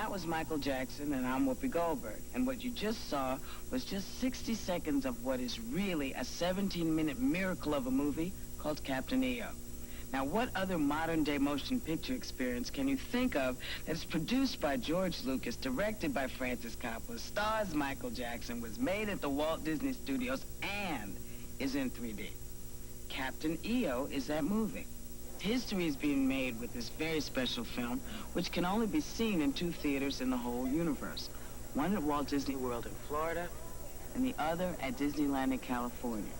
that was Michael Jackson, and I'm Whoopi Goldberg. And what you just saw was just 60 seconds of what is really a 17-minute miracle of a movie called Captain EO. Now, what other modern-day motion picture experience can you think of that is produced by George Lucas, directed by Francis Coppola, stars Michael Jackson, was made at the Walt Disney Studios, and is in 3D? Captain EO is that movie. History is being made with this very special film, which can only be seen in 2 theaters in the whole universe. One at Walt Disney World in Florida, and the other at Disneyland in California.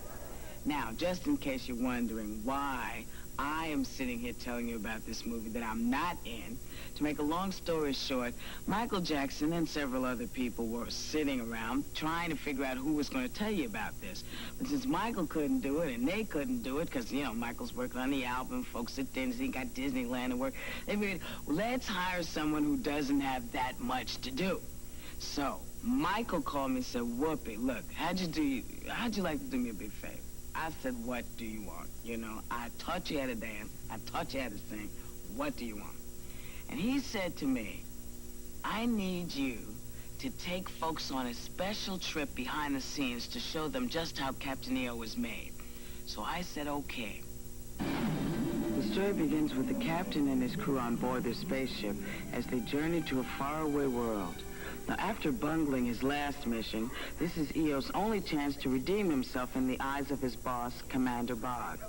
Now, just in case you're wondering why I am sitting here telling you about this movie that I'm not in, to make a long story short, Michael Jackson and several other people were sitting around trying to figure out who was going to tell you about this. But since Michael couldn't do it and they couldn't do it, because, you know, Michael's working on the album, folks at Disney got Disneyland to work, they figured, let's hire someone who doesn't have that much to do. So Michael called me and said, Whoopi, look, how'd you like to do me a big favor? I said, what do you want? You know, I taught you how to dance. I taught you how to sing. What do you want? And he said to me, I need you to take folks on a special trip behind the scenes to show them just how Captain EO was made. So I said, okay. The story begins with the captain and his crew on board their spaceship as they journey to a faraway world. Now, after bungling his last mission, this is EO's only chance to redeem himself in the eyes of his boss, Commander Bog.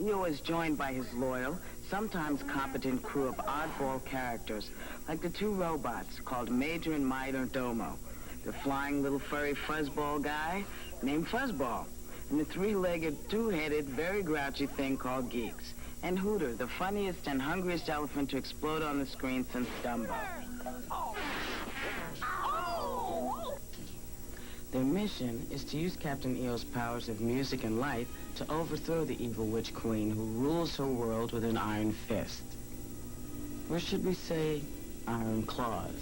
EO is joined by his loyal, sometimes competent crew of oddball characters, like the 2 robots called Major and Minor Domo, the flying little furry fuzzball guy named Fuzzball, and the 3-legged, 2-headed, very grouchy thing called Geeks, and Hooter, the funniest and hungriest elephant to explode on the screen since Dumbo. Their mission is to use Captain EO's powers of music and light to overthrow the evil witch queen who rules her world with an iron fist. Or should we say, iron claws?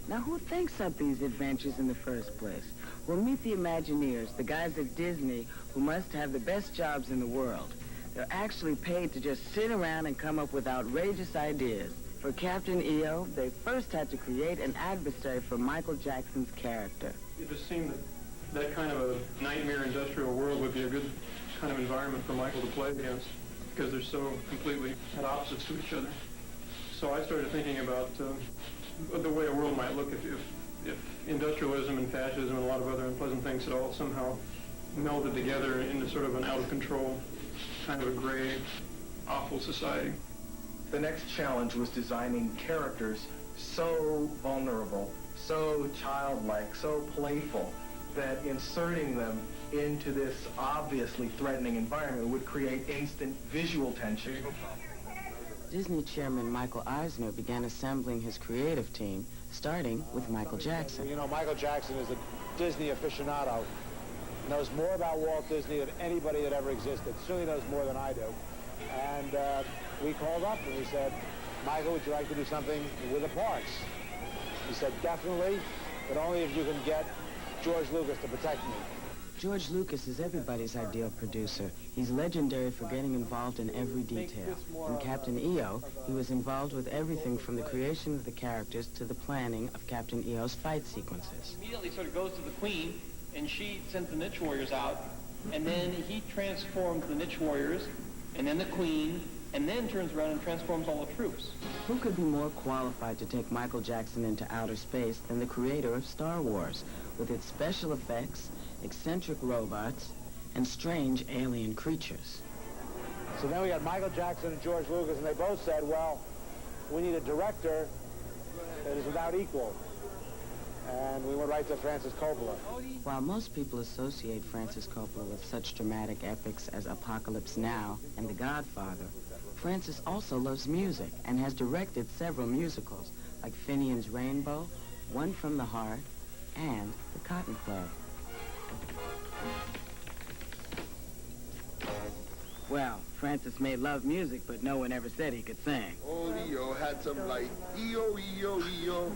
Now, who thinks up these adventures in the first place? Well, meet the Imagineers, the guys at Disney who must have the best jobs in the world. They're actually paid to just sit around and come up with outrageous ideas. For Captain EO, they first had to create an adversary for Michael Jackson's character. It just seemed that kind of a nightmare industrial world would be a good kind of environment for Michael to play against, because they're so completely at opposites to each other. So I started thinking about the way a world might look if industrialism and fascism and a lot of other unpleasant things had all somehow melded together into sort of an out-of-control, kind of a gray, awful society. The next challenge was designing characters so vulnerable, so childlike, so playful, that inserting them into this obviously threatening environment would create instant visual tension. Disney chairman Michael Eisner began assembling his creative team, starting with Michael Jackson. You know, Michael Jackson is a Disney aficionado, knows more about Walt Disney than anybody that ever existed, certainly knows more than I do. And we called up and we said, Michael, would you like to do something with the parks? He said, definitely, but only if you can get George Lucas to protect me. George Lucas is everybody's ideal producer. He's legendary for getting involved in every detail. In Captain EO, he was involved with everything from the creation of the characters to the planning of Captain EO's fight sequences. Immediately sort of goes to the Queen, and she sent the Niche Warriors out, and then he transformed the Niche Warriors, and then the Queen, and then turns around and transforms all the troops. Who could be more qualified to take Michael Jackson into outer space than the creator of Star Wars, with its special effects, eccentric robots, and strange alien creatures? So then we had Michael Jackson and George Lucas, and they both said, well, we need a director that is without equal. And we went right to Francis Coppola. While most people associate Francis Coppola with such dramatic epics as Apocalypse Now and The Godfather, Francis also loves music and has directed several musicals like Finian's Rainbow, One from the Heart, and The Cotton Club. Well, Francis may love music, but no one ever said he could sing. Old EO had some light. EO, EO, EO.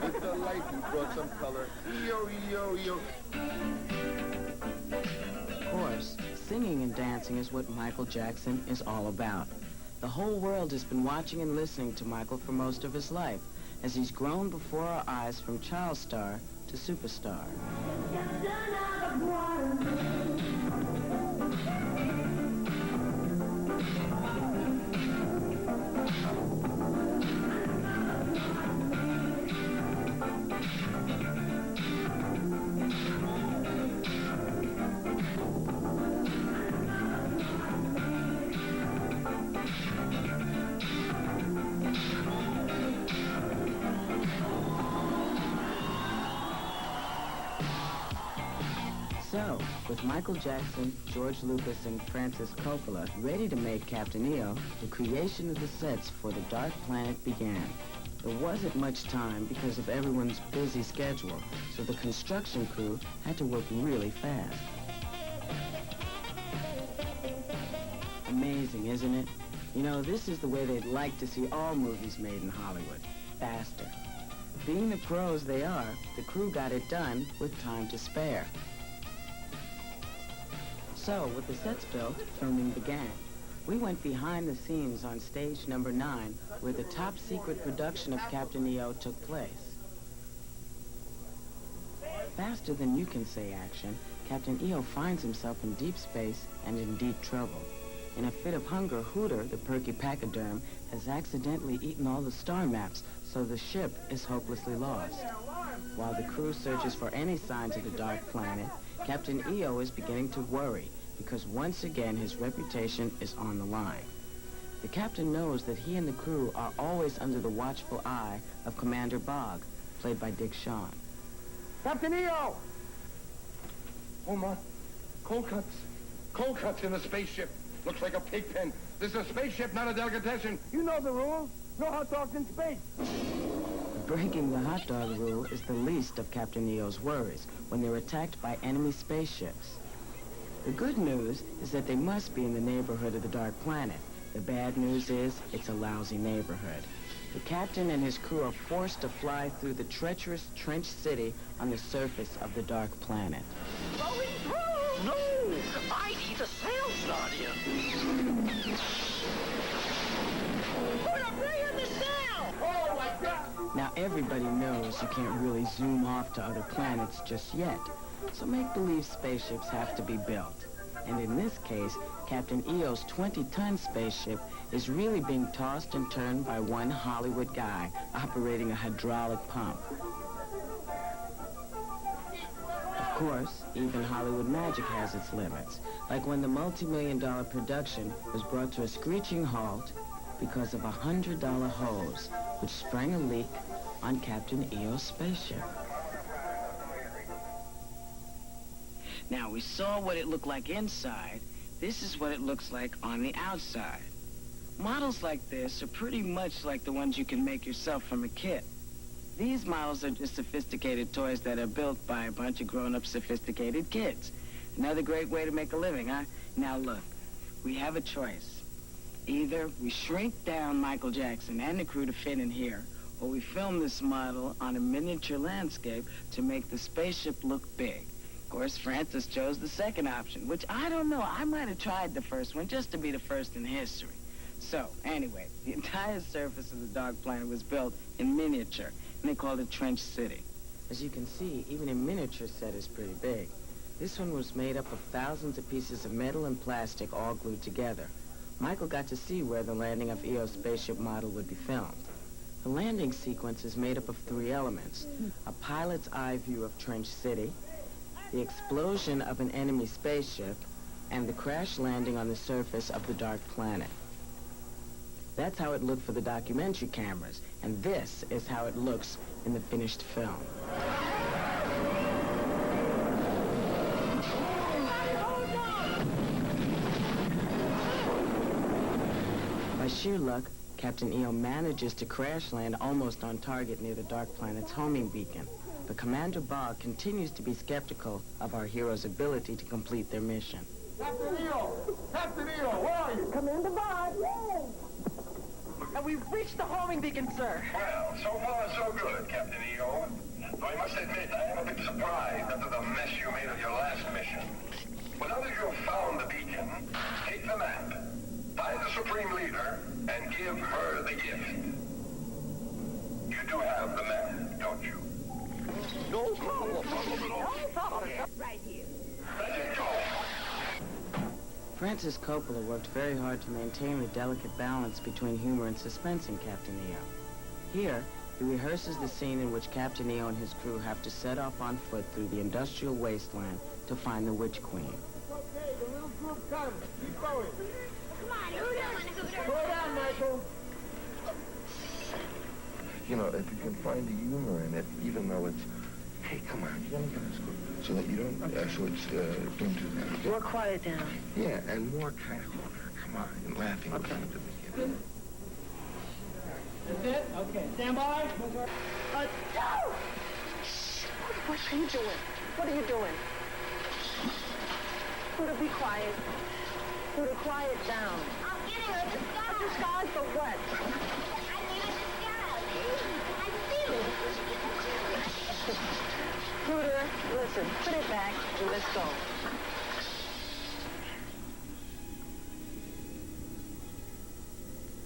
With the light, he brought some color. EO, EO, EO. Of course, singing and dancing is what Michael Jackson is all about. The whole world has been watching and listening to Michael for most of his life. as he's grown before our eyes from child star to superstar. So, with Michael Jackson, George Lucas, and Francis Coppola ready to make Captain EO, the creation of the sets for The Dark Planet began. There wasn't much time because of everyone's busy schedule, so the construction crew had to work really fast. Amazing, isn't it? You know, this is the way they'd like to see all movies made in Hollywood. Faster. Being the pros they are, the crew got it done with time to spare. So, with the sets built, filming began. We went behind the scenes on stage number 9, where the top-secret production of Captain EO took place. Faster than you can say action, Captain EO finds himself in deep space and in deep trouble. In a fit of hunger, Hooter, the perky pachyderm, has accidentally eaten all the star maps, so the ship is hopelessly lost. While the crew searches for any signs of the Dark Planet, Captain EO is beginning to worry, because once again his reputation is on the line. The captain knows that he and the crew are always under the watchful eye of Commander Bogg, played by Dick Shawn. Captain EO! Oh, my. Cold cuts. Cold cuts in the spaceship. Looks like a pig pen. This is a spaceship, not a delicatessen. You know the rules. No hot dogs in space. Breaking the hot dog rule is the least of Captain EO's worries when they're attacked by enemy spaceships. The good news is that they must be in the neighborhood of the Dark Planet. The bad news is it's a lousy neighborhood. The captain and his crew are forced to fly through the treacherous trench city on the surface of the Dark Planet. Going through! No! I need a sail start here. Put a ray in the sail! Oh, my God! Now, everybody knows you can't really zoom off to other planets just yet, so make-believe spaceships have to be built. And in this case, Captain EO's 20-ton spaceship is really being tossed and turned by one Hollywood guy operating a hydraulic pump. Of course, even Hollywood magic has its limits, like when the multi-million-dollar production was brought to a screeching halt because of a $100 hose, which sprang a leak on Captain EO's spaceship. Now, we saw what it looked like inside. This is what it looks like on the outside. Models like this are pretty much like the ones you can make yourself from a kit. These models are just sophisticated toys that are built by a bunch of grown-up sophisticated kids. Another great way to make a living, huh? Now look, we have a choice. Either we shrink down Michael Jackson and the crew to fit in here, or we film this model on a miniature landscape to make the spaceship look big. Of course, Francis chose the second option, which I don't know. I might have tried the first one just to be the first in history. So, anyway, the entire surface of the Dark Planet was built in miniature, and they called it Trench City. As you can see, even a miniature set is pretty big. This one was made up of thousands of pieces of metal and plastic all glued together. Michael got to see where the landing of EO's spaceship model would be filmed. The landing sequence is made up of 3 elements: a pilot's eye view of Trench City, the explosion of an enemy spaceship, and the crash landing on the surface of the Dark Planet. That's how it looked for the documentary cameras, and this is how it looks in the finished film. By sheer luck, Captain EO manages to crash land almost on target near the Dark Planet's homing beacon. But Commander Bogg continues to be skeptical of our heroes' ability to complete their mission. Captain EO! Captain EO, where are you? Commander Bogg, yes! And we've reached the homing beacon, sir. Well, so far so good, Captain EO. Though I must admit, I am a bit surprised after the mess you made of your last mission. But now that you've found the beacon, take the map, find the Supreme Leader, and give her the gift. You do have the method, don't you? No problem. Right here. Let's go. Francis Coppola worked very hard to maintain the delicate balance between humor and suspense in Captain EO. Here, he rehearses the scene in which Captain EO and his crew have to set off on foot through the industrial wasteland to find the Witch Queen. Okay, the little group comes. Keep going. Come on, Hooter. Slow down, Michael. You know, if you can find the humor in it, even though it's, hey, come on, you don't get us good. So that you don't, so it's into that. More quiet down. Yeah, and more kind of, come on, and laughing at the beginning. That's it? Okay. Stand by. No! Shh! What are you doing? What are you doing? Hooter, be quiet. Hooter, quiet down. I'm getting her a disguise. A disguise for what? I need a disguise. I feel it. Hooter, listen, put it back and let's go.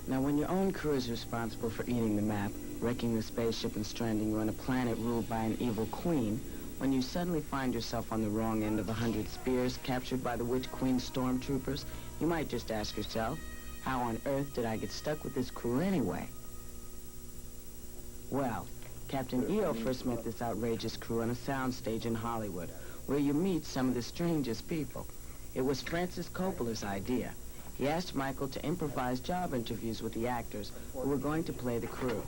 Now, when your own crew is responsible for eating the map, wrecking the spaceship and stranding you on a planet ruled by an evil queen, when you suddenly find yourself on the wrong end of 100 spears captured by the Witch Queen stormtroopers, you might just ask yourself, how on earth did I get stuck with this crew anyway? Well, Captain EO first met this outrageous crew on a soundstage in Hollywood, where you meet some of the strangest people. It was Francis Coppola's idea. He asked Michael to improvise job interviews with the actors who were going to play the crew.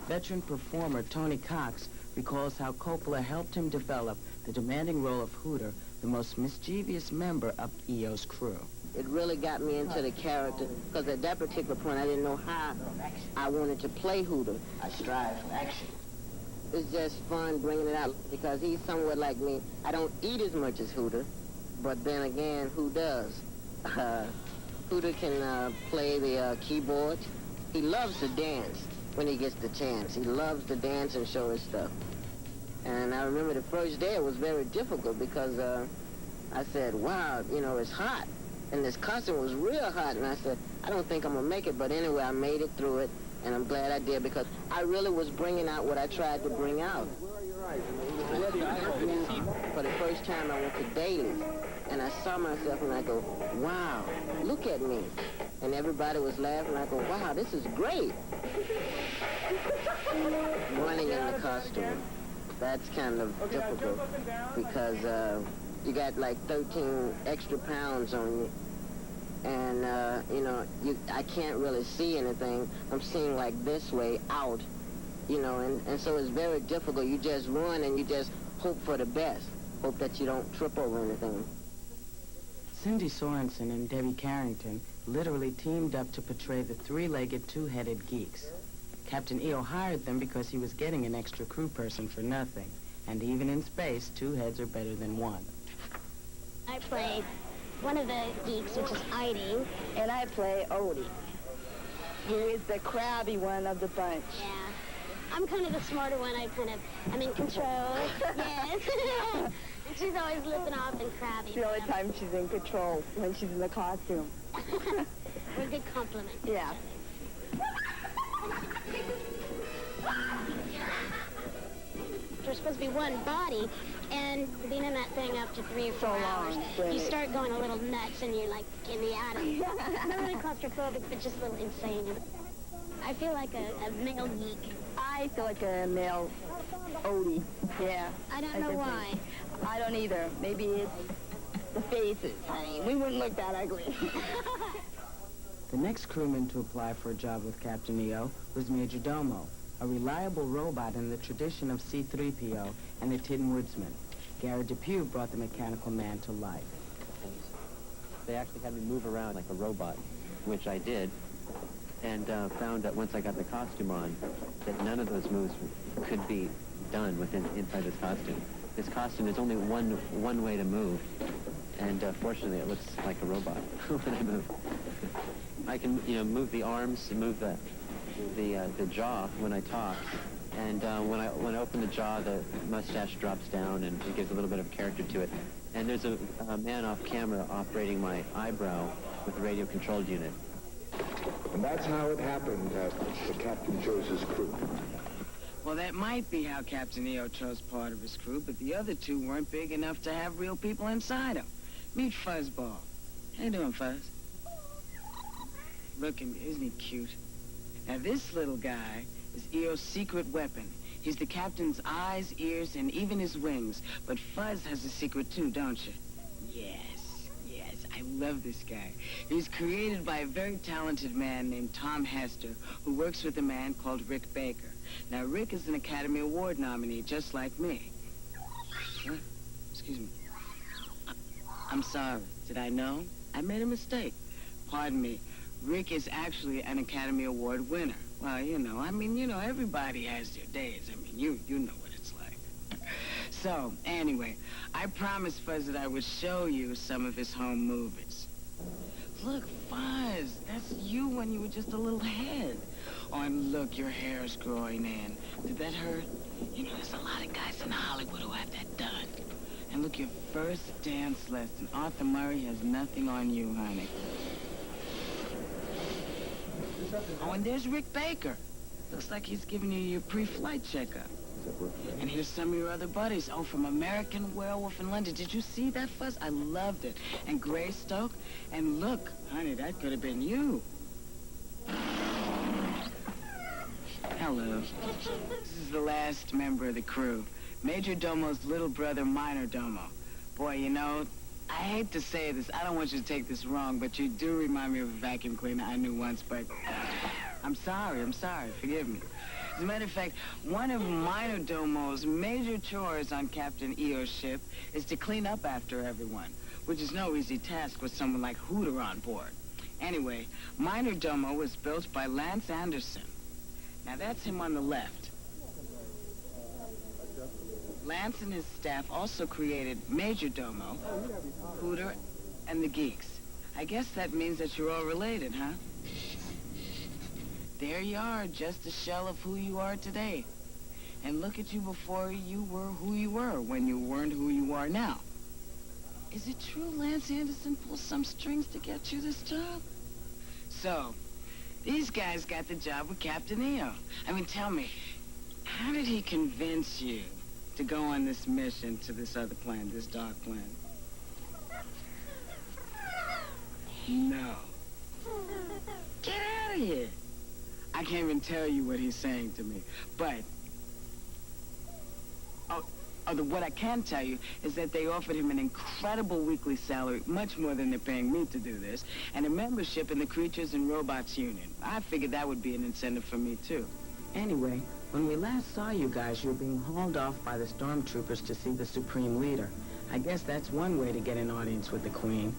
Veteran performer Tony Cox recalls how Coppola helped him develop the demanding role of Hooter, the most mischievous member of EO's crew. It really got me into the character, because at that particular point, I didn't know how I wanted to play Hooter. I strive for action. It's just fun bringing it out, because he's somewhat like me. I don't eat as much as Hooter, but then again, who does? Hooter can play the keyboard. He loves to dance when he gets the chance. He loves to dance and show his stuff. And I remember the first day it was very difficult because I said, wow, you know, it's hot. And this costume was real hot. And I said, I don't think I'm going to make it. But anyway, I made it through it. And I'm glad I did because I really was bringing out what I tried to bring out. For the first time, I went to dailies. And I saw myself and I go, wow, look at me. And everybody was laughing. I go, wow, this is great. Running in the costume, that's kind of difficult because you got like 13 extra pounds on you. And, you know, I can't really see anything. I'm seeing like this way out, you know, and so it's very difficult. You just run and you just hope for the best. Hope that you don't trip over anything. Cindy Sorensen and Debbie Carrington literally teamed up to portray the three-legged, two-headed geeks. Captain EO hired them because he was getting an extra crew person for nothing. And even in space, two heads are better than one. I play one of the geeks, which is Iding. And I play Odie, who is the crabby one of the bunch. Yeah. I'm kind of the smarter one. I'm in control. Yes. And she's always lipping off and crabby. It's the only time she's in control, when she's in the costume. We're a good compliment. Yeah. There's supposed to be one body, and being in that thing up to 3 or 4 hours, you start going a little nuts, and you're like in the attic. Not really claustrophobic, but just a little insane. I feel like a male geek. I feel like a male Odie. Yeah. I don't know why. I don't either. Maybe it's the faces, honey. We wouldn't look that ugly. The next crewman to apply for a job with Captain EO was Major Domo, a reliable robot in the tradition of C-3PO and the Tin Woodsman. Garrett Depew brought the mechanical man to life. They actually had me move around like a robot, which I did, and found that once I got the costume on, that none of those moves could be done inside this costume. This costume is only one way to move, and fortunately it looks like a robot when I move. I can, you know, move the arms, move the jaw when I talk, and when I open the jaw, the mustache drops down and it gives a little bit of character to it. And there's a man off camera operating my eyebrow with a radio-controlled unit. And that's how it happened that the captain chose his crew. Well, that might be how Captain EO chose part of his crew, but the other two weren't big enough to have real people inside them. Meet Fuzzball. How you doing, Fuzz? Look, isn't he cute? Now, this little guy is EO's secret weapon. He's the captain's eyes, ears, and even his wings. But Fuzz has a secret too, don't you? Yes, I love this guy. He's created by a very talented man named Tom Hester, who works with a man called Rick Baker. Now, Rick is an Academy Award nominee, just like me. What? Excuse me. I'm sorry. Did I know? I made a mistake. Pardon me. Rick is actually an Academy Award winner. Well, everybody has their days. You know what it's like. So, anyway, I promised Fuzz that I would show you some of his home movies. Look, Fuzz, that's you when you were just a little head. Oh, and look, your hair's growing in. Did that hurt? There's a lot of guys in Hollywood who have that done. And look, your first dance lesson. Arthur Murray has nothing on you, honey. Oh, and there's Rick Baker. Looks like he's giving you your pre-flight checkup. And here's some of your other buddies. Oh, from American Werewolf in London. Did you see that, Fuzz? I loved it. And Greystoke. And look, honey, that could have been you. Hello. This is the last member of the crew. Major Domo's little brother, Minor Domo. Boy, I hate to say this. I don't want you to take this wrong, but you do remind me of a vacuum cleaner I knew once, but I'm sorry. Forgive me. As a matter of fact, one of Minor Domo's major chores on Captain EO's ship is to clean up after everyone, which is no easy task with someone like Hooter on board. Anyway, Minor Domo was built by Lance Anderson. Now, that's him on the left. Lance and his staff also created Major Domo, Hooter, and the Geeks. I guess that means that you're all related, huh? There you are, just a shell of who you are today. And look at you before you were who you were, when you weren't who you are now. Is it true Lance Anderson pulled some strings to get you this job? So, these guys got the job with Captain EO. Tell me, how did he convince you to go on this mission to this other planet, this dark planet? No. Get out of here. I can't even tell you what he's saying to me, but... what I can tell you is that they offered him an incredible weekly salary, much more than they're paying me to do this, and a membership in the Creatures and Robots Union. I figured that would be an incentive for me, too. Anyway, when we last saw you guys, you were being hauled off by the stormtroopers to see the Supreme Leader. I guess that's one way to get an audience with the Queen.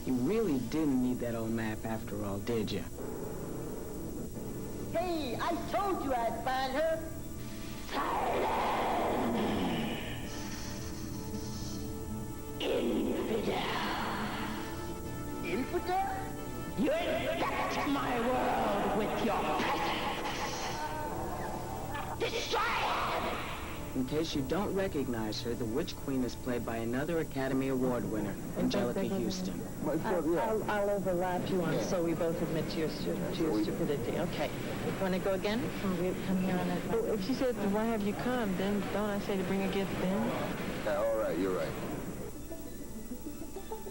You really didn't need that old map after all, did you? Hey, I told you I'd find her. Infidel. Infidel? You infect my world with your presence. Destroy it! In case you don't recognize her, the Witch Queen is played by another Academy Award winner, Angelica Houston. I'll overlap you on so we both admit to your stupidity. Okay. You want to go again? Come here on that. Oh, if she said, why have you come, then don't I say to bring a gift then? Yeah, all right, you're right.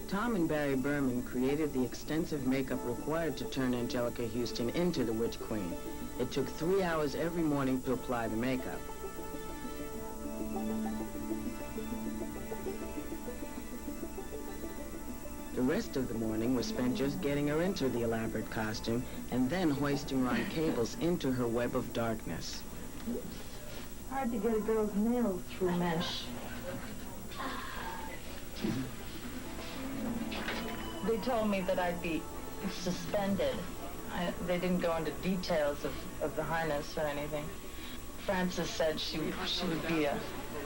Tom and Barry Berman created the extensive makeup required to turn Angelica Houston into the Witch Queen. It took 3 hours every morning to apply the makeup. The rest of the morning was spent just getting her into the elaborate costume and then hoisting her on cables into her web of darkness. Hard to get a girl's nails through mesh. They told me that I'd be suspended. They didn't go into details of the harness or anything. Frances said she would be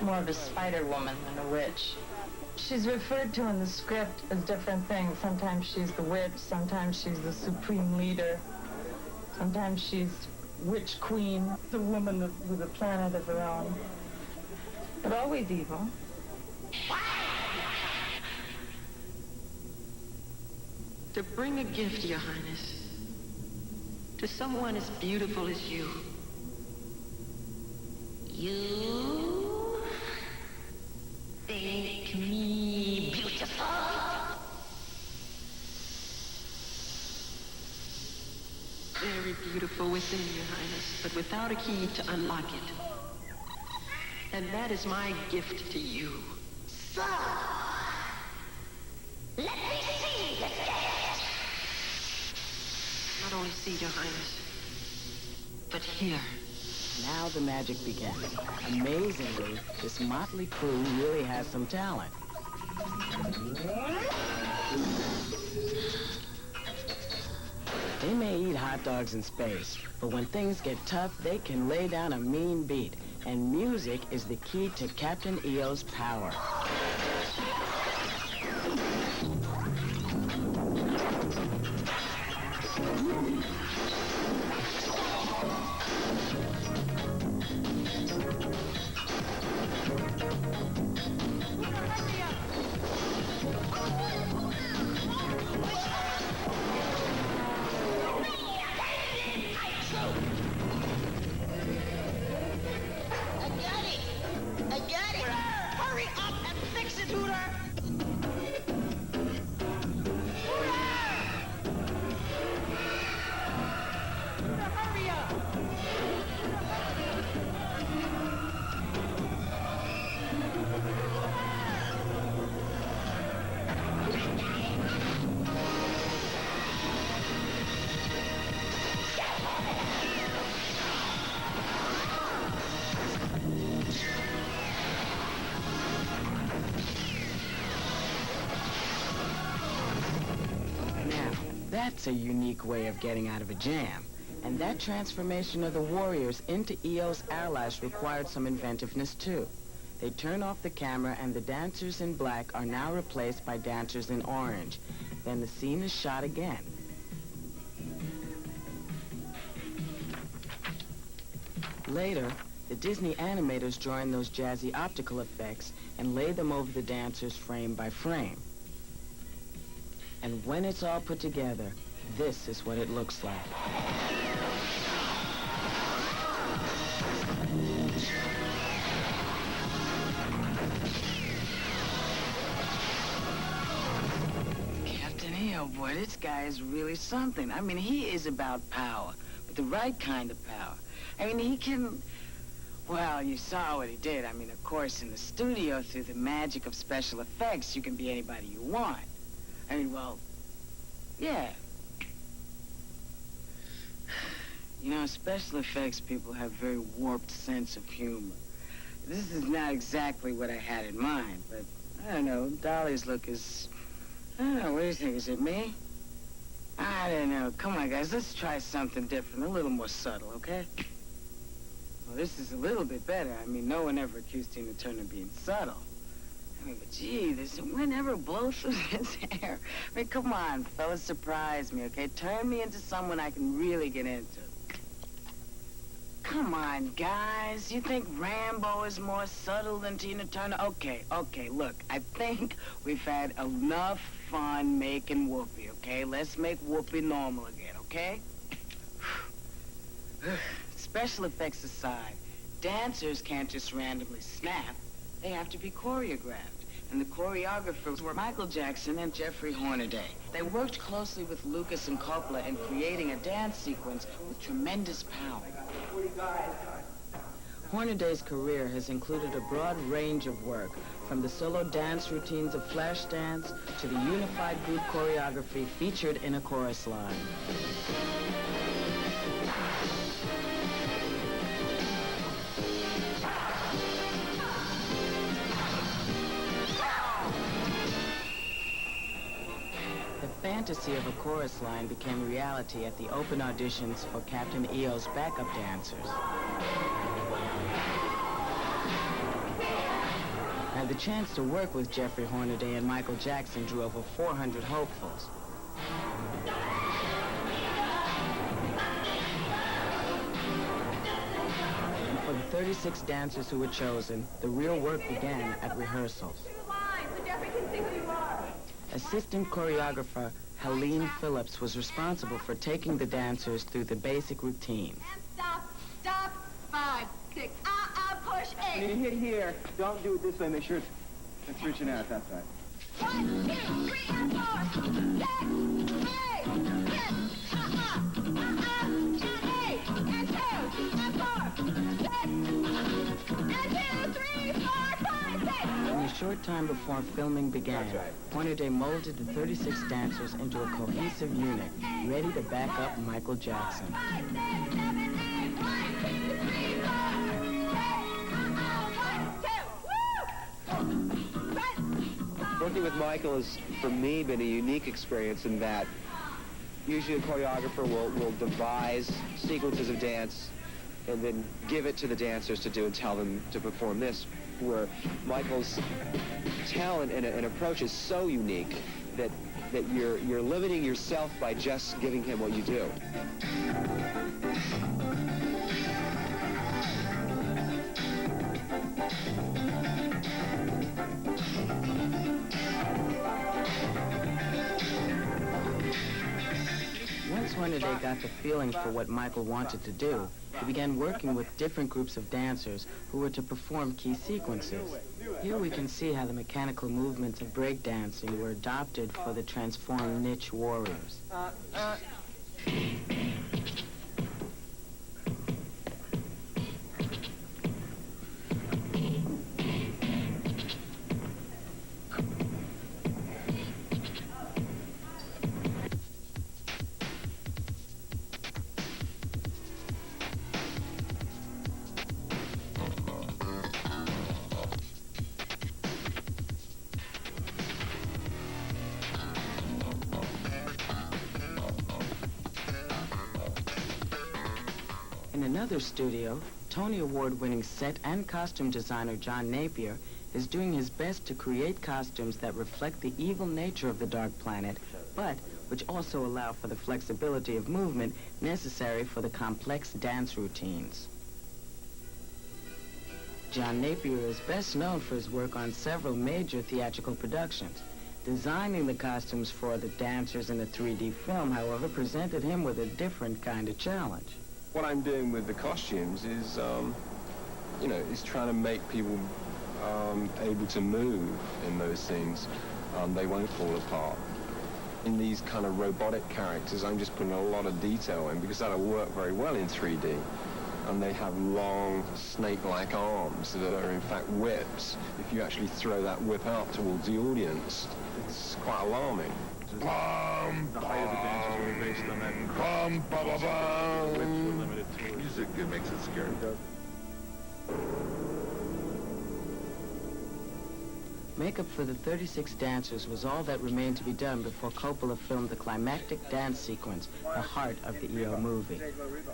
more of a spider woman than a witch. She's referred to in the script as different things. Sometimes she's the witch, sometimes she's the supreme leader, sometimes she's witch queen, the woman with a planet of her own. But always evil. To bring a gift, Your Highness, to someone as beautiful as you, You think me beautiful? Very beautiful within, Your Highness, but without a key to unlock it. And that is my gift to you. So, let me see this gift. Not only see, Your Highness, but hear. Now the magic begins. Amazingly, this motley crew really has some talent. They may eat hot dogs in space, but when things get tough, they can lay down a mean beat. And music is the key to Captain EO's power. I got it! Hurry up and fix it, Hooter! Hurry up! Now, that's a unique way of getting out of a jam. And that transformation of the warriors into EO's allies required some inventiveness, too. They turn off the camera, and the dancers in black are now replaced by dancers in orange. Then the scene is shot again. Later, the Disney animators join those jazzy optical effects and lay them over the dancers frame by frame. And when it's all put together, this is what it looks like. Captain EO, boy, this guy is really something. I mean, he is about power, but the right kind of power. I mean, he can... Well, you saw what he did. I mean, of course, in the studio, through the magic of special effects, you can be anybody you want. I mean, well, yeah. You know, special effects people have very warped sense of humor. This is not exactly what I had in mind, but I don't know. Dolly's look is... I don't know, what do you think? Is it me? I don't know. Come on, guys, let's try something different, a little more subtle, okay? Well, this is a little bit better. I mean, no one ever accused Tina Turner of being subtle. I mean, but gee, this wind ever blows through his hair. I mean, come on, fellas, surprise me, okay? Turn me into someone I can really get into. Come on, guys. You think Rambo is more subtle than Tina Turner? Okay, look, I think we've had enough fun making Whoopi, okay? Let's make Whoopi normal again, okay? Special effects aside, dancers can't just randomly snap. They have to be choreographed. And the choreographers were Michael Jackson and Jeffrey Hornaday. They worked closely with Lucas and Coppola in creating a dance sequence with tremendous power. Hornaday's career has included a broad range of work, from the solo dance routines of Flashdance to the unified group choreography featured in A Chorus Line. The fantasy of A Chorus Line became reality at the open auditions for Captain EO's backup dancers. Now, the chance to work with Jeffrey Hornaday and Michael Jackson drew over 400 hopefuls. And for the 36 dancers who were chosen, the real work began at rehearsals. Assistant choreographer Helene Phillips was responsible for taking the dancers through the basic routines. And stop, 5, 6, push. When you hit here, don't do it this way. Make sure it's reaching out. That's right. 1, 2, 3, and 4, 6, 8, 10. And 8, and 2, and 4, 6, and 2, 3, 4, 5, 6. In the short time before filming began, Pointer Day molded the 36 dancers into a cohesive unit, ready to back up Michael Jackson. 5, 6, 7, 8, 1, 2, 3, 4, 6, 1, 2, woo! Working with Michael has, for me, been a unique experience in that usually a choreographer will devise sequences of dance and then give it to the dancers to do and tell them to perform this, where Michael's talent and approach is so unique that you're limiting yourself by just giving him what you do. Once Pointer Day got the feeling for what Michael wanted to do, he began working with different groups of dancers who were to perform key sequences. Here we can see how the mechanical movements of breakdancing were adopted for the transformed niche warriors. In another studio, Tony Award-winning set and costume designer John Napier is doing his best to create costumes that reflect the evil nature of the Dark Planet, but which also allow for the flexibility of movement necessary for the complex dance routines. John Napier is best known for his work on several major theatrical productions. Designing the costumes for the dancers in the 3D film, however, presented him with a different kind of challenge. What I'm doing with the costumes is, is trying to make people able to move in those scenes. They won't fall apart. In these kind of robotic characters, I'm just putting a lot of detail in because that'll work very well in 3D. And they have long, snake-like arms that are in fact whips. If you actually throw that whip out towards the audience, it's quite alarming. The height of the dancers were based on that. The whips were limited to music. It makes it scary. Makeup for the 36 dancers was all that remained to be done before Coppola filmed the climactic dance sequence, the heart of the EO movie.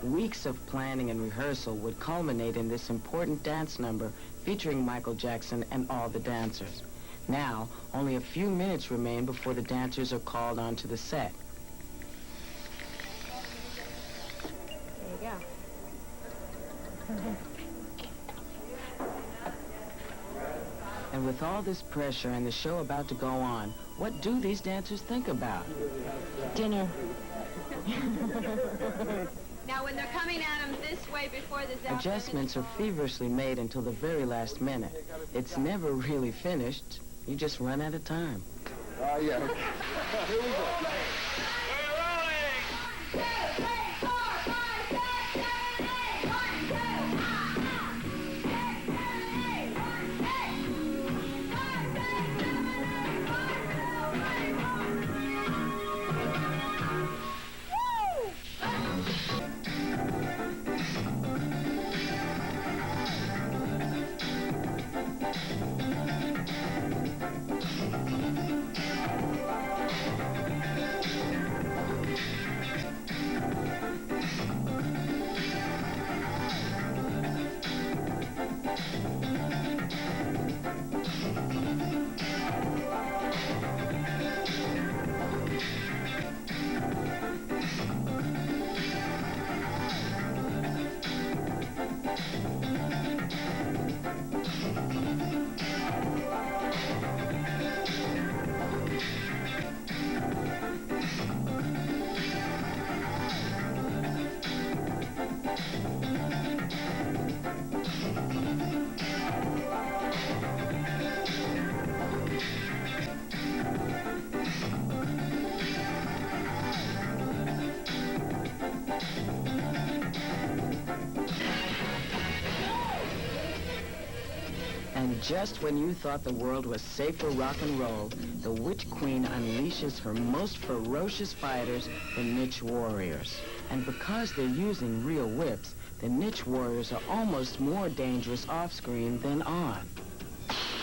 Weeks of planning and rehearsal would culminate in this important dance number featuring Michael Jackson and all the dancers. Now, only a few minutes remain before the dancers are called onto the set. There you go. And with all this pressure and the show about to go on, what do these dancers think about? Dinner. Now, when they're coming at them this way before the Adjustments are feverishly made until the very last minute. It's never really finished. You just run out of time. Yeah. Here we go. And just when you thought the world was safe for rock and roll, the Witch Queen unleashes her most ferocious fighters, the Niche Warriors. And because they're using real whips, the Niche Warriors are almost more dangerous off-screen than on.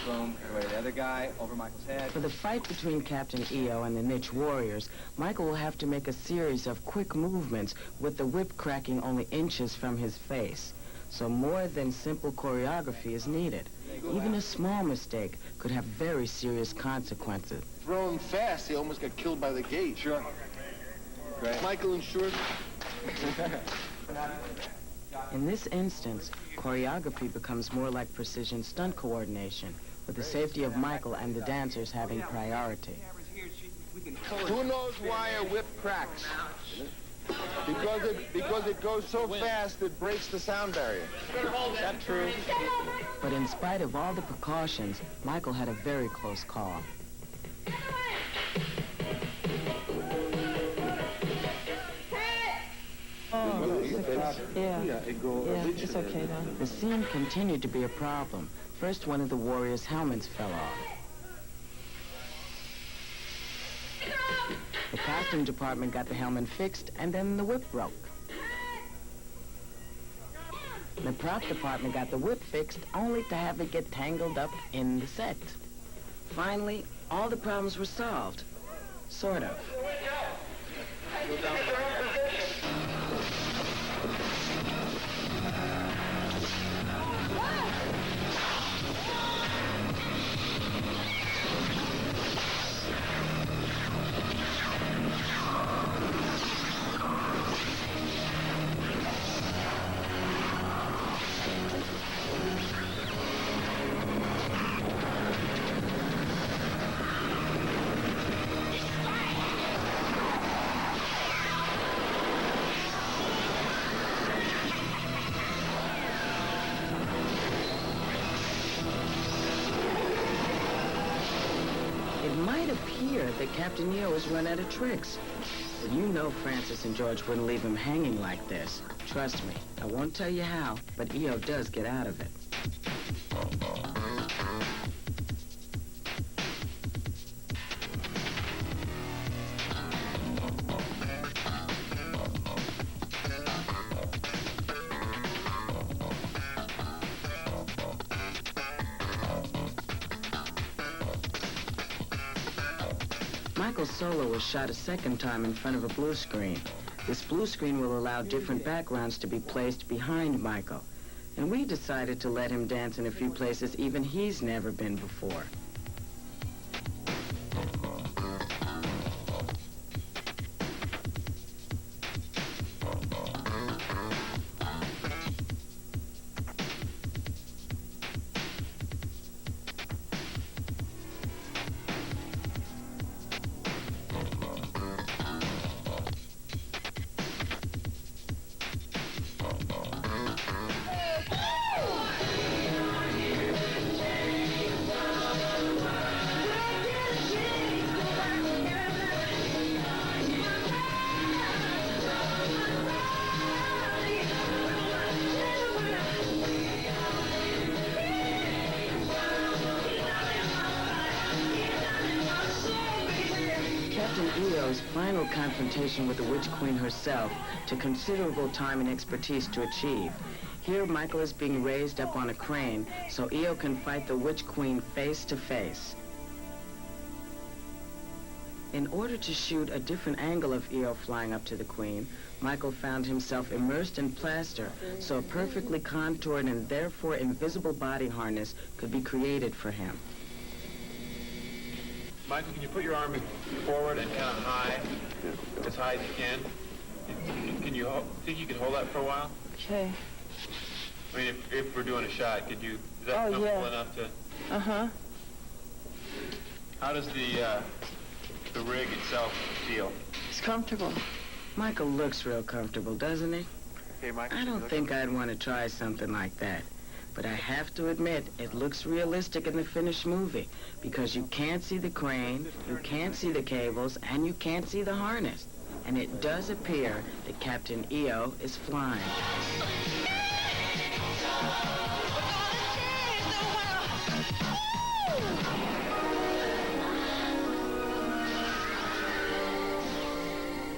Boom, away the other guy, over Michael's head. For the fight between Captain EO and the Niche Warriors, Michael will have to make a series of quick movements with the whip cracking only inches from his face. So more than simple choreography is needed. Even a small mistake could have very serious consequences. Throwing fast, he almost got killed by the gate. Sure. Great. Michael ensured... In this instance, choreography becomes more like precision stunt coordination, with the safety of Michael and the dancers having priority. Who knows why a whip cracks? Because it goes so fast, it breaks the sound barrier. Is that true? But in spite of all the precautions, Michael had a very close call. Oh, yeah, it's okay now. The scene continued to be a problem. First, one of the warriors' helmets fell off. The costume department got the helmet fixed, and then the whip broke. The prop department got the whip fixed, only to have it get tangled up in the set. Finally, all the problems were solved. Sort of. It might appear that Captain EO has run out of tricks. But you know Francis and George wouldn't leave him hanging like this. Trust me, I won't tell you how, but EO does get out of it. Michael's solo was shot a second time in front of a blue screen. This blue screen will allow different backgrounds to be placed behind Michael. And we decided to let him dance in a few places even he's never been before. EO's final confrontation with the Witch Queen herself took considerable time and expertise to achieve. Here, Michael is being raised up on a crane so EO can fight the Witch Queen face to face. In order to shoot a different angle of EO flying up to the Queen, Michael found himself immersed in plaster so a perfectly contoured and therefore invisible body harness could be created for him. Michael, can you put your arm forward and kind of high, as high as you can? Can you think you could hold that for a while? Okay. I mean, if we're doing a shot, could you? Is that comfortable enough to? Uh-huh. How does the rig itself feel? It's comfortable. Michael looks real comfortable, doesn't he? Okay, Michael. I don't think I'd want to try something like that. But I have to admit, it looks realistic in the finished movie because you can't see the crane, you can't see the cables, and you can't see the harness. And it does appear that Captain EO is flying.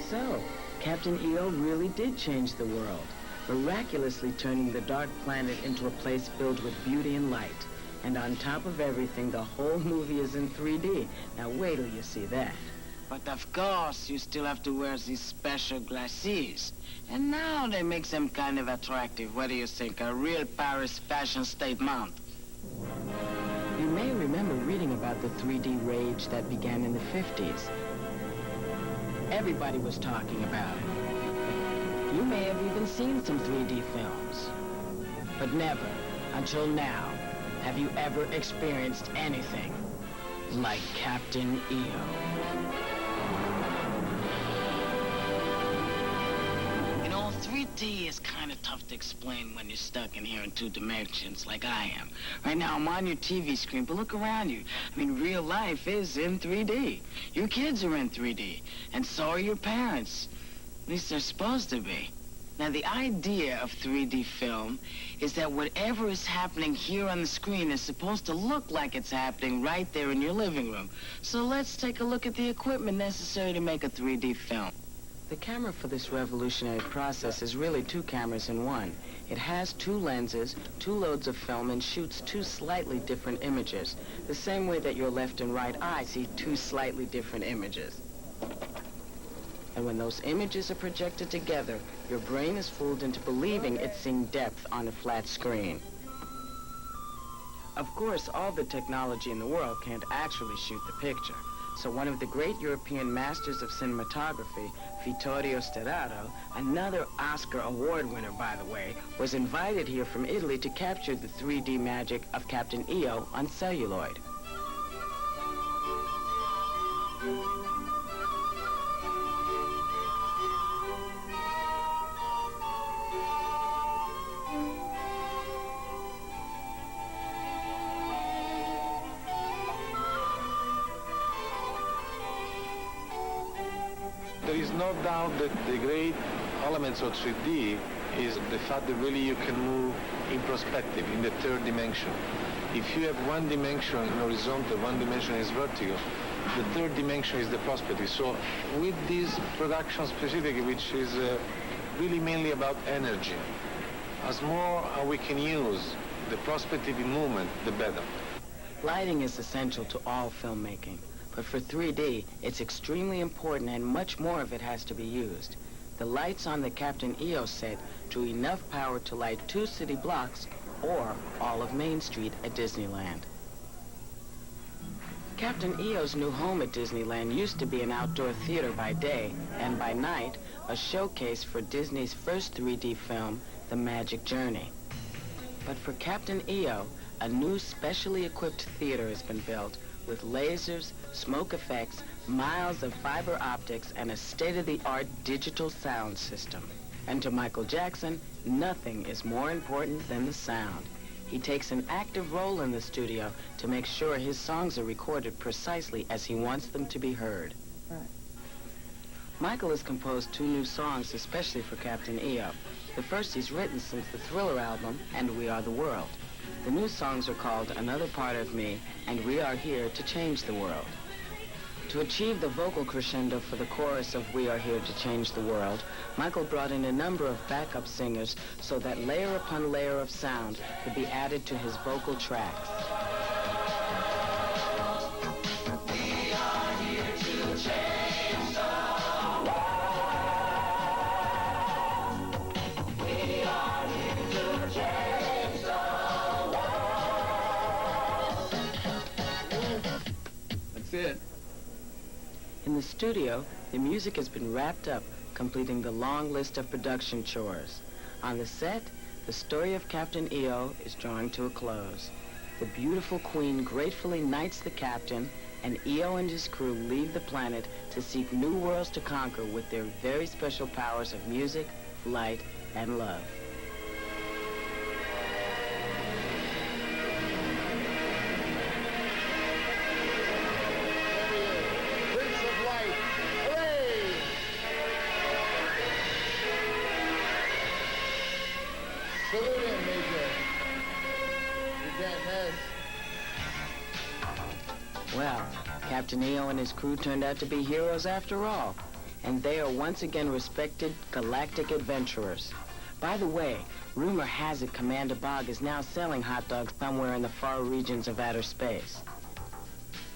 So, Captain EO really did change the world, miraculously turning the dark planet into a place filled with beauty and light. And on top of everything, the whole movie is in 3D. Now wait till you see that. But of course, you still have to wear these special glasses. And now they make them kind of attractive. What do you think? A real Paris fashion statement. You may remember reading about the 3D rage that began in the 50s. Everybody was talking about it. You may have even seen some 3D films. But never, until now, have you ever experienced anything like Captain EO. You know, 3D is kind of tough to explain when you're stuck in here in 2 dimensions like I am. Right now, I'm on your TV screen, but look around you. I mean, real life is in 3D. Your kids are in 3D, and so are your parents. At least they're supposed to be. Now, the idea of 3D film is that whatever is happening here on the screen is supposed to look like it's happening right there in your living room. So let's take a look at the equipment necessary to make a 3D film. The camera for this revolutionary process is really 2 cameras in one. It has 2 lenses, 2 loads of film, and shoots 2 slightly different images, the same way that your left and right eye see 2 slightly different images. And when those images are projected together, your brain is fooled into believing it's seeing depth on a flat screen. Of course, all the technology in the world can't actually shoot the picture. So one of the great European masters of cinematography, Vittorio Storaro, another Oscar award winner, by the way, was invited here from Italy to capture the 3D magic of Captain EO on celluloid. There is no doubt that the great elements of 3D is the fact that really you can move in perspective, in the 3rd dimension. If you have 1 dimension in horizontal, 1 dimension is vertical, the 3rd dimension is the perspective. So with this production specifically, which is really mainly about energy, as more we can use the perspective in movement, the better. Lighting is essential to all filmmaking. But for 3D, it's extremely important and much more of it has to be used. The lights on the Captain EO set drew enough power to light 2 city blocks or all of Main Street at Disneyland. Captain EO's new home at Disneyland used to be an outdoor theater by day and by night, a showcase for Disney's first 3D film, The Magic Journey. But for Captain EO, a new specially equipped theater has been built with lasers, smoke effects, miles of fiber optics, and a state-of-the-art digital sound system. And to Michael Jackson, nothing is more important than the sound. He takes an active role in the studio to make sure his songs are recorded precisely as he wants them to be heard. Right. Michael has composed 2 new songs especially for Captain EO. The first he's written since the Thriller album, And We Are the World. The new songs are called Another Part of Me and We Are Here to Change the World. To achieve the vocal crescendo for the chorus of We Are Here to Change the World, Michael brought in a number of backup singers so that layer upon layer of sound could be added to his vocal tracks. We are here to change the world. We are here to change the world. That's it. In the studio, the music has been wrapped up, completing the long list of production chores. On the set, the story of Captain EO is drawing to a close. The beautiful queen gratefully knights the captain, and EO and his crew leave the planet to seek new worlds to conquer with their very special powers of music, light, and love. Salute him, Major. You can't miss. Well, Captain EO and his crew turned out to be heroes after all, and they are once again respected galactic adventurers. By the way, rumor has it Commander Bog is now selling hot dogs somewhere in the far regions of outer space.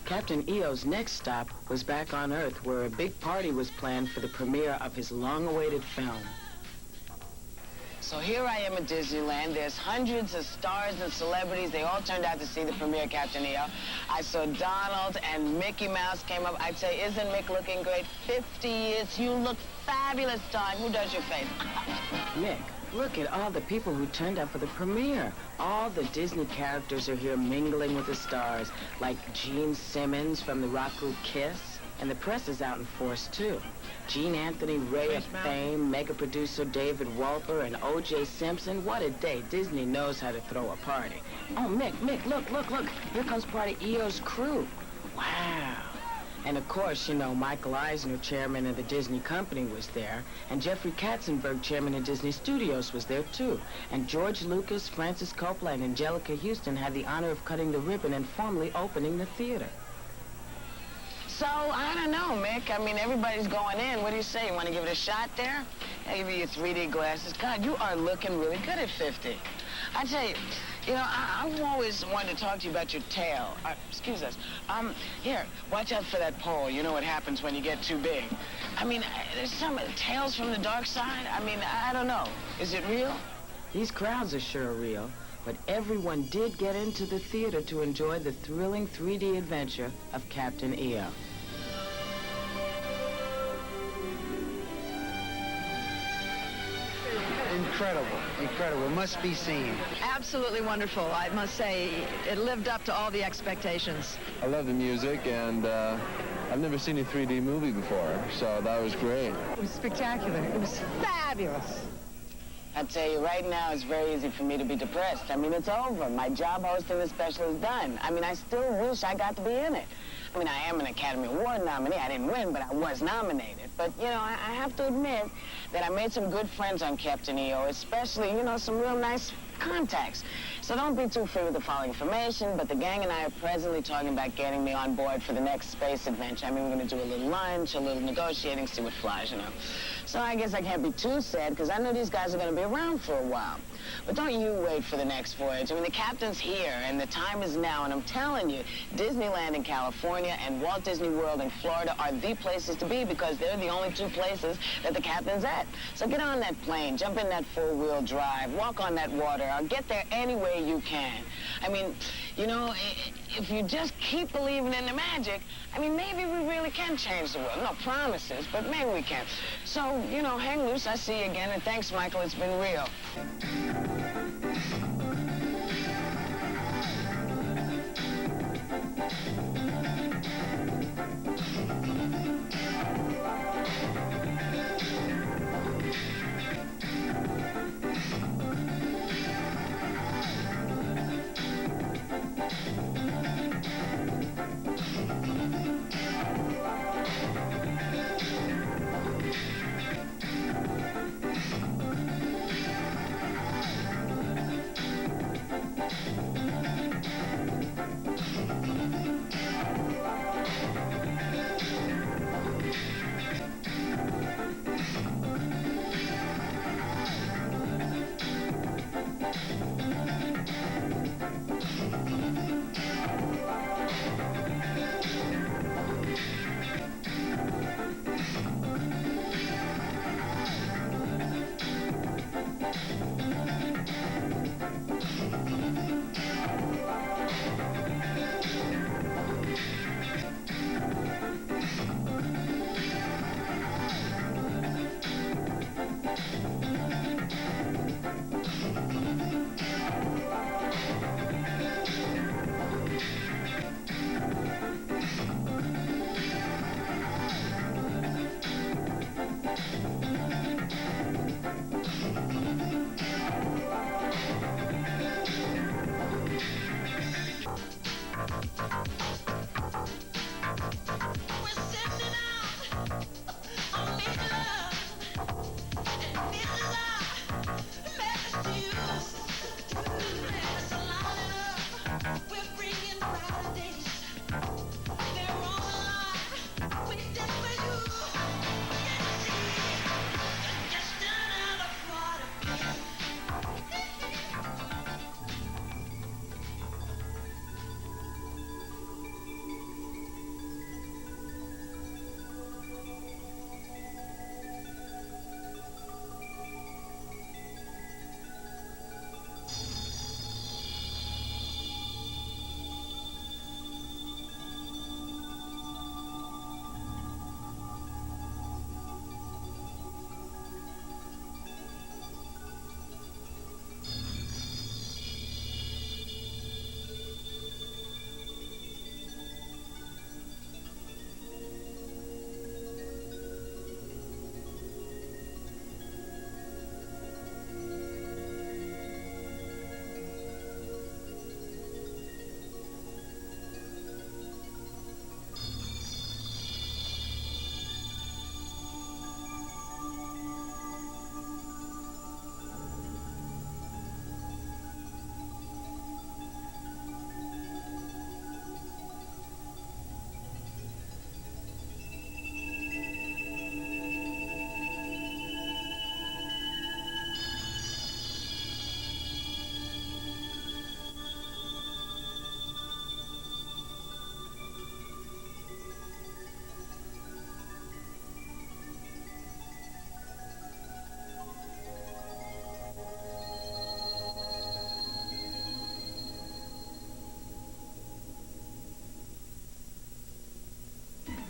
Captain EO's next stop was back on Earth, where a big party was planned for the premiere of his long-awaited film. So here I am at Disneyland. There's hundreds of stars and celebrities. They all turned out to see the premiere of Captain EO. I saw Donald and Mickey Mouse came up. I'd say, isn't Mick looking great? 50 years, you look fabulous, Don. Who does your face? Mick, look at all the people who turned out for the premiere. All the Disney characters are here mingling with the stars, like Gene Simmons from the rock group Kiss. And the press is out in force, too. Gene Anthony, Ray of Fame, mega producer David Wolper, and O.J. Simpson. What a day. Disney knows how to throw a party. Oh, Mick, look. Here comes part of EO's crew. Wow. And of course, you know, Michael Eisner, chairman of the Disney company, was there. And Jeffrey Katzenberg, chairman of Disney Studios, was there, too. And George Lucas, Francis Coppola, and Angelica Houston had the honor of cutting the ribbon and formally opening the theater. So, I don't know, Mick. I mean, everybody's going in. What do you say? You want to give it a shot there? I'll give you your 3D glasses. God, you are looking really good at 50. I tell you, you know, I've always wanted to talk to you about your tail. Excuse us. Here, watch out for that pole. You know what happens when you get too big. I mean, there's some tales from the dark side. I mean, I don't know. Is it real? These crowds are sure real. But everyone did get into the theater to enjoy the thrilling 3D adventure of Captain EO. Incredible. Must be seen. Absolutely wonderful. I must say, it lived up to all the expectations. I love the music, and I've never seen a 3D movie before, so that was great. It was spectacular. It was fabulous. I tell you, right now, it's very easy for me to be depressed. I mean, it's over. My job hosting the special is done. I mean, I still wish I got to be in it. I mean, I am an Academy Award nominee. I didn't win, but I was nominated. But, you know, I have to admit that I made some good friends on Captain EO, especially, you know, some real nice contacts. So don't be too free with the following information, but the gang and I are presently talking about getting me on board for the next space adventure. I mean, we're going to do a little lunch, a little negotiating, see what flies, you know. So I guess I can't be too sad, because I know these guys are going to be around for a while. But don't you wait for the next voyage. I mean, the captain's here, and the time is now, and I'm telling you, Disneyland in California and Walt Disney World in Florida are the places to be, because they're the only two places that the captain's at. So get on that plane, jump in that four-wheel drive, walk on that water, or get there any way you can. I mean, you know, if you just keep believing in the magic, I mean, maybe we really can change the world. No promises, but maybe we can. So, you know, hang loose. I see you again, and thanks, Michael. It's been real.